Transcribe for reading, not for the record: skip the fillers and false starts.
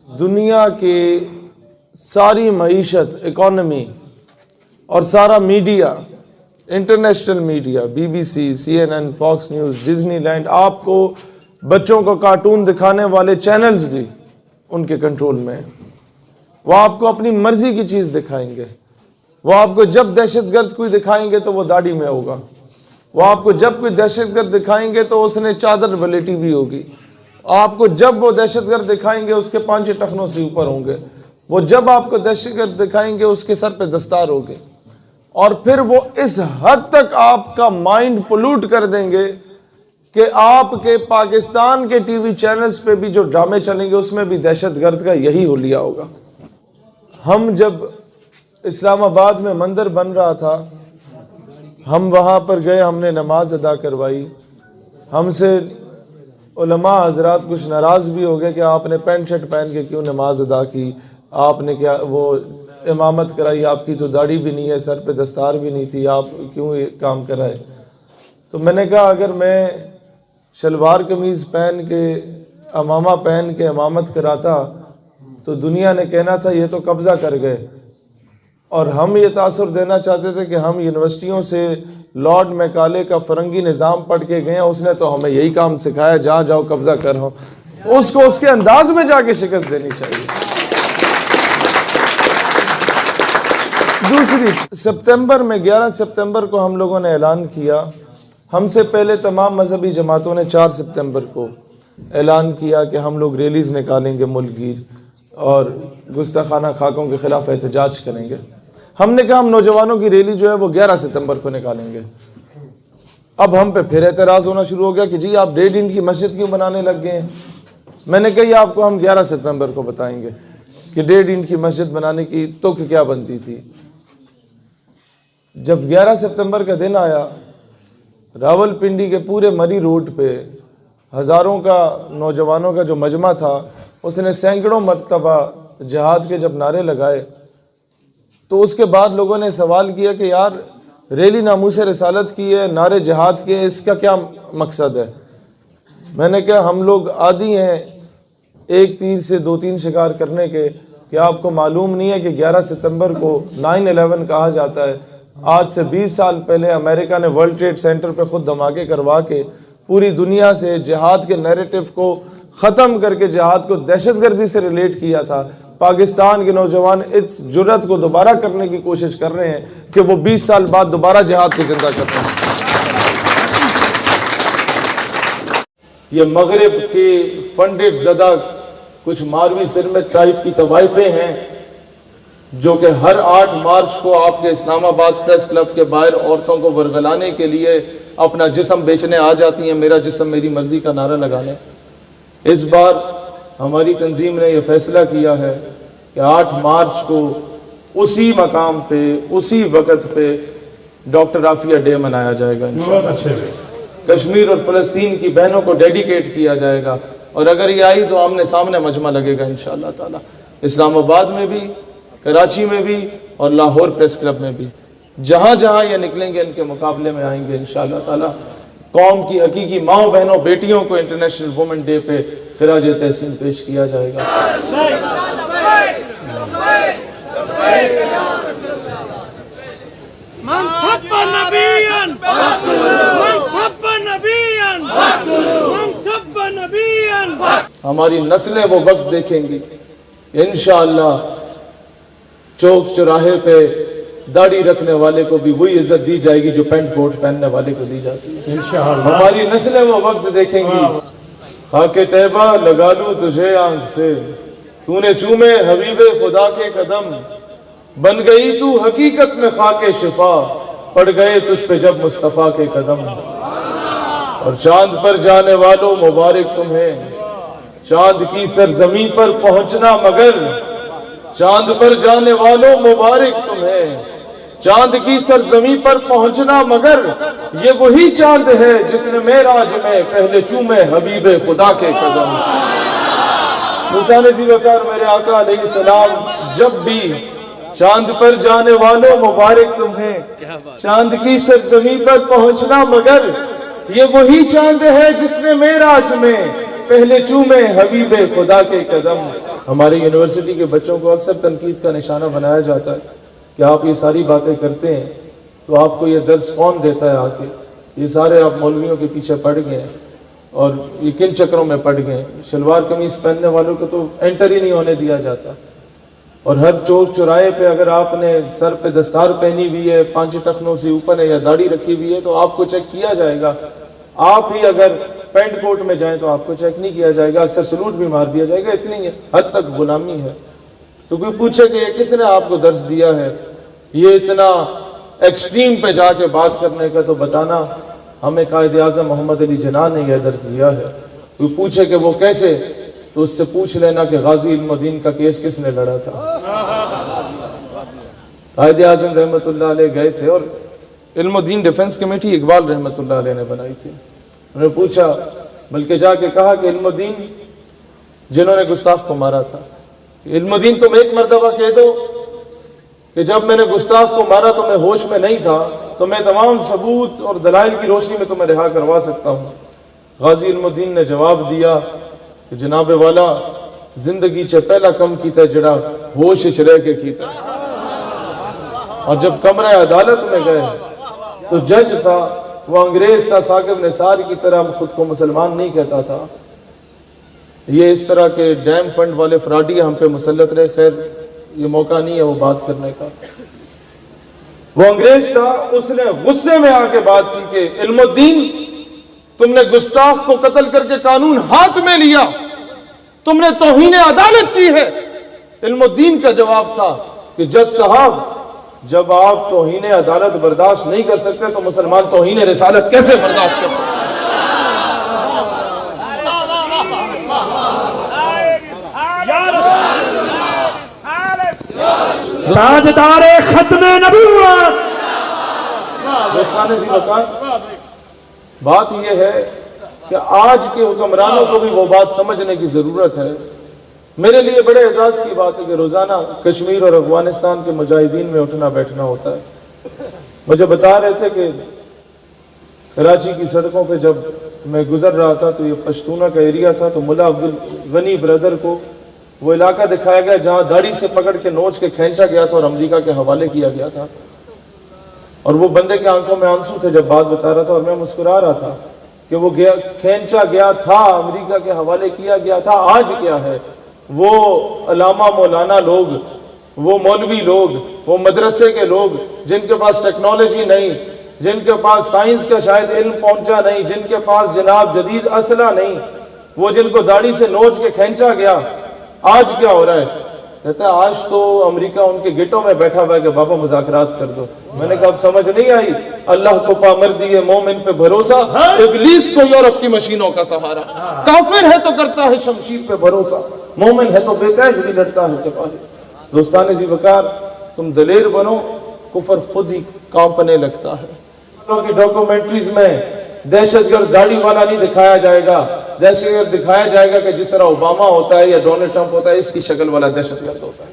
دنیا کی ساری معیشت، اکانومی اور سارا media, international media, B B C, C N N, Fox News, Disneyland, آپ کو بچوں کو کارٹون دکھانے والے چینلز بھی ان کے کنٹرول میں ہیں۔ وہ آپ کو اپنی مرضی کی چیز دکھائیں گے۔ وہ آپ کو جب دہشت گرد کوئی دکھائیں گے تو وہ داڑھی میں ہوگا۔ وہ آپ کو جب کوئی دہشت گرد دکھائیں گے تو اس نے چادر ولیٹی بھی ہوگی۔ آپ کو جب وہ دہشت گرد دکھائیں گے اس کے 5 ٹخنوں سے اوپر ہوں گے۔ وہ جب آپ کو دہشت گرد دکھائیں گے اس کے سر پہ دستار ہوگی۔ اور پھر وہ اس حد تک آپ کا مائنڈ پولوٹ کر دیں گے کہ آپ کے پاکستان کے ٹی وی چینلز پہ بھی جو ڈرامے چلیں گے اس میں بھی دہشت گرد کا یہی حلیہ ہوگا۔ ہم جب اسلام آباد میں مندر بن رہا تھا، ہم وہاں پر گئے، ہم نے نماز ادا کروائی۔ ہم سے علماء حضرات کچھ ناراض بھی ہو گئے کہ آپ نے پینٹ شرٹ پہن کے کیوں نماز ادا کی، آپ نے کیا وہ امامت کرائی، آپ کی تو داڑھی بھی نہیں ہے، سر پہ دستار بھی نہیں تھی، آپ کیوں یہ کام کرائے؟ تو میں نے کہا اگر میں شلوار قمیض پہن کے، امامہ پہن کے امامت کراتا تو دنیا نے کہنا تھا یہ تو قبضہ کر گئے، اور ہم یہ تاثر دینا چاہتے تھے کہ ہم یونیورسٹیوں سے لارڈ میکالے کا فرنگی نظام پڑھ کے گئے ہیں، اس نے تو ہمیں یہی کام سکھایا، جہاں جاؤ قبضہ کرو۔ اس کو اس کے انداز میں جا کے شکست دینی چاہیے۔ دوسری، سپتمبر میں 11 سپتمبر کو ہم لوگوں نے اعلان کیا، ہم سے پہلے تمام مذہبی جماعتوں نے 4 سپتمبر کو اعلان کیا کہ ہم لوگ ریلیز نکالیں گے ملک گیر اور گستاخانہ خاکوں کے خلاف احتجاج کریں گے۔ ہم نے کہا ہم نوجوانوں کی ریلی جو ہے وہ 11 ستمبر کو نکالیں گے۔ اب ہم پہ پھر اعتراض ہونا شروع ہو گیا کہ جی آپ 1.5 انچ کی مسجد کیوں بنانے لگ گئے ہیں؟ میں نے کہا یہ آپ کو ہم 11 ستمبر کو بتائیں گے کہ 1.5 انچ کی مسجد بنانے کی تو کیا بنتی تھی۔ جب 11 ستمبر کا دن آیا، راولپنڈی کے پورے مری روڈ پہ ہزاروں کا نوجوانوں کا جو مجمع تھا، اس نے سینکڑوں مرتبہ جہاد کے جب نعرے لگائے، تو اس کے بعد لوگوں نے سوال کیا کہ یار ریلی ناموس رسالت کی ہے، نعرے جہاد کے، اس کا کیا مقصد ہے؟ میں نے کہا ہم لوگ عادی ہیں ایک تیر سے 2 تین شکار کرنے کے، کہ آپ کو معلوم نہیں ہے کہ 11 ستمبر کو 9/11 کہا جاتا ہے۔ آج سے 20 سال پہلے امریکہ نے ورلڈ ٹریڈ سینٹر پہ خود دھماکے کروا کے پوری دنیا سے جہاد کے نیریٹو کو ختم کر کے جہاد کو دہشت گردی سے ریلیٹ کیا تھا۔ پاکستان کے نوجوان اس جرت کو دوبارہ کرنے کی کوشش کر رہے ہیں کہ وہ 20 سال بعد دوبارہ جہاد کو زندہ کرتے ہیں۔ یہ مغرب کے فنڈڈ زدہ کچھ ماروی سرمت ٹائپ کی طوائفیں ہیں جو کہ ہر 8 مارچ کو آپ کے اسلام آباد پریس کلب کے باہر عورتوں کو ورگلانے کے لیے اپنا جسم بیچنے آ جاتی ہیں، میرا جسم میری مرضی کا نعرہ لگانے۔ اس بار ہماری تنظیم نے یہ فیصلہ کیا ہے کہ 8 مارچ کو اسی مقام پہ اسی وقت پہ ڈاکٹر عافیہ ڈے منایا جائے گا انشاءاللہ۔ کشمیر اور فلسطین کی بہنوں کو ڈیڈیکیٹ کیا جائے گا، اور اگر یہ آئی تو آمنے سامنے مجمع لگے گا انشاءاللہ تعالی، اسلام آباد میں بھی، کراچی میں بھی اور لاہور پریس کلب میں بھی۔ جہاں جہاں یہ نکلیں گے ان کے مقابلے میں آئیں گے انشاءاللہ تعالی۔ قوم کی حقیقی ماؤں بہنوں بیٹیوں کو انٹرنیشنل وومن ڈے پہ خراج تحسین پیش کیا جائے گا۔ ہماری نسلیں وہ وقت دیکھیں گی انشاءاللہ، چوک چوراہے پہ داڑھی رکھنے والے کو بھی وہی عزت دی جائے گی جو پینٹ کوٹ پہننے والے کو دی جاتی ہے انشاءاللہ۔ ہماری نسلیں وہ وقت دیکھیں گی، خاک طیبہ لگا لوں تجھے آنکھ سے، تو نے چومے حبیب خدا کے قدم، بن گئی تو حقیقت میں خاک شفا، پڑ گئے تجھ پہ جب مصطفیٰ کے قدم۔ اور چاند پر جانے والوں مبارک تمہیں، چاند کی سرزمین پر پہنچنا مگر، چاند پر جانے والوں مبارک تمہیں، چاند کی سرزمین پر پہنچنا مگر، یہ وہی چاند ہے جس نے معراج میں پہلے چومے حبیب خدا کے قدم۔ موسیٰ ذی وقار میرے آقا علیہ السلام جب بھی چاند پر جانے والوں مبارک تمہیں، چاند کی سرزمین پر پہنچنا مگر، یہ وہی چاند ہے جس نے معراج میں پہلے چومے حبیب خدا کے قدم۔ ہماری یونیورسٹی کے بچوں کو اکثر تنقید کا نشانہ بنایا جاتا ہے کہ آپ یہ ساری باتیں کرتے ہیں تو آپ کو یہ درس کون دیتا ہے آ کے، یہ سارے آپ مولویوں کے پیچھے پڑ گئے ہیں اور یہ کن چکروں میں پڑ گئے ہیں، شلوار قمیص پہننے والوں کو تو انٹر ہی نہیں ہونے دیا جاتا، اور ہر چوک چوراہے پہ اگر آپ نے سر پہ دستار پہنی ہوئی ہے، 5 ٹخنوں سے اوپر ہے یا داڑھی رکھی ہوئی ہے تو آپ کو چیک کیا جائے گا، آپ ہی اگر پینٹ کوٹ میں جائیں تو آپ کو چیک نہیں کیا جائے گا، اکثر سلوٹ بھی مار دیا جائے گا، اتنی حد تک غلامی ہے۔ تو کوئی پوچھے کہ یہ کس نے آپ کو درس دیا ہے یہ اتنا ایکسٹریم پہ جا کے بات کرنے کا، تو بتانا ہمیں قائد اعظم محمد علی جناح نے یہ درس دیا ہے۔ کوئی پوچھے کہ وہ کیسے، تو اس سے پوچھ لینا کہ غازی علم الدین کا کیس کس نے لڑا تھا۔ قائد اعظم رحمۃ اللہ علیہ گئے تھے اور علم الدین ڈیفنس کمیٹی اقبال رحمۃ اللہ علیہ نے بنائی تھی، انہوں نے پوچھا، بلکہ جا کے کہا کہ علم الدین جنہوں نے گستاخ کو مارا تھا، علم الدین تم ایک مرتبہ کہہ دو کہ جب میں نے گستاخ کو مارا تو میں ہوش میں نہیں تھا، تو میں تمام ثبوت اور دلائل کی روشنی میں تمہیں رہا کروا سکتا ہوں۔ غازی علم الدین نے جواب دیا کہ جناب والا زندگی چ پہلا کم کیتا جڑا ہوش چ رہ کے کیتا، اور جب کمرہ عدالت میں گئے تو جج تھا، وہ انگریز تھا، ثاقب نثار کی طرح خود کو مسلمان نہیں کہتا تھا۔ یہ اس طرح کے ڈیم فنڈ والے فراڈی ہم پہ مسلط رہے، خیر یہ موقع نہیں ہے وہ بات کرنے کا۔ وہ انگریز تھا، اس نے غصے میں آ کے بات کی کہ علم الدین تم نے گستاخ کو قتل کر کے قانون ہاتھ میں لیا، تم نے توہین عدالت کی ہے۔ علم الدین کا جواب تھا کہ جج صاحب جب آپ توہین عدالت برداشت نہیں کر سکتے تو مسلمان توہین رسالت کیسے برداشت کر سکتے؟ تاجدار ختم نبوت۔ دوستان سی وقار، بات یہ ہے کہ آج کے حکمرانوں کو بھی وہ بات سمجھنے کی ضرورت ہے۔ میرے لیے بڑے اعزاز کی بات ہے کہ روزانہ کشمیر اور افغانستان کے مجاہدین میں اٹھنا بیٹھنا ہوتا ہے۔ مجھے بتا رہے تھے کہ کراچی کی سڑکوں پہ جب میں گزر رہا تھا تو یہ پشتونہ کا ایریا تھا، تو ملا عبدالغنی برادر کو وہ علاقہ دکھایا گیا جہاں داڑھی سے پکڑ کے نوچ کے کھینچا گیا تھا اور امریکہ کے حوالے کیا گیا تھا، اور وہ بندے کے آنکھوں میں آنسو تھے جب بات بتا رہا تھا، اور میں مسکرا رہا تھا کہ وہ کھینچا گیا تھا، امریکہ کے حوالے کیا گیا تھا، آج کیا ہے؟ وہ علامہ مولانا لوگ، وہ مولوی لوگ، وہ مدرسے کے لوگ جن کے پاس ٹیکنالوجی نہیں، جن کے پاس سائنس کا شاید علم پہنچا نہیں، جن کے پاس جناب جدید اسلحہ نہیں، وہ جن کو داڑھی سے نوچ کے کھینچا گیا، آج کیا ہو رہا ہے؟ کہتا ہے آج تو امریکہ ان کے گیٹوں میں بیٹھا ہوا ہے کہ بابا مذاکرات کر دو۔ میں نے کہا اب سمجھ نہیں آئی، اللہ کو پامردی ہے، مومن پہ بھروسہ، ابلیس کو یورپ کی مشینوں کا سہارا، کافر ہے تو کرتا ہے شمشیر پہ بھروسہ، مومن ہے تو بے قید بھی لڑتا ہے سپاہی۔ دوستان ذی وقار، تم دلیر بنو، کفر خود ہی کانپنے لگتا ہے۔ کی ڈاکومنٹریز میں دہشت گرد داڑھی والا نہیں دکھایا جائے گا، دہشت گرد دکھایا جائے گا کہ جس طرح اوباما ہوتا ہے یا ڈونلڈ ٹرمپ ہوتا ہے اس کی شکل والا دہشت گرد ہوتا ہے۔